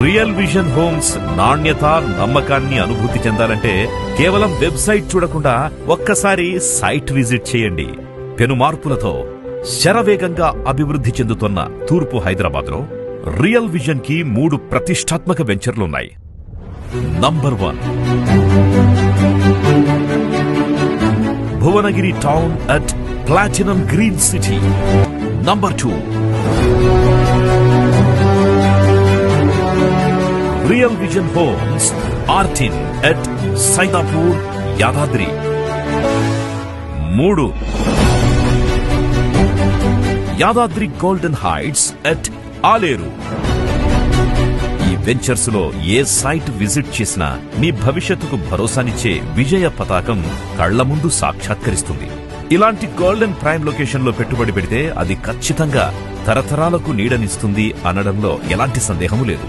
Real vision homes నాణ్యత, నమ్మకాన్ని అనుభూతి చెందాలంటే కేవలం వెబ్సైట్ చూడకుండా ఒక్కసారి సైట్ విజిట్ చేయండి. పెను మార్పులతో శరవేగంగా అభివృద్ధి చెందుతున్న తూర్పు హైదరాబాద్లో రియల్ విజన్ కి 3 ప్రతిష్టాత్మక వెంచర్లున్నాయి. Number 1, Bhuvanagiri town at platinum green city. Number 2, real vision homes ఆర్టిన్ at Saidapur, Yadadri. 3, Yadadri golden heights at Aleru. ఈ వెంచర్స్ లో ఏ సైట్ విజిట్ చేసినా మీ భవిష్యత్తుకు భరోసానిచ్చే విజయ పతాకం కళ్ల ముందు సాక్షాత్కరిస్తుంది. ఇలాంటి గోల్డెన్ ప్రైమ్ లొకేషన్ లో పెట్టుబడి పెడితే అది ఖచ్చితంగా తరతరాలకు నీడనిస్తుంది అనడంలో ఎలాంటి సందేహమూ లేదు.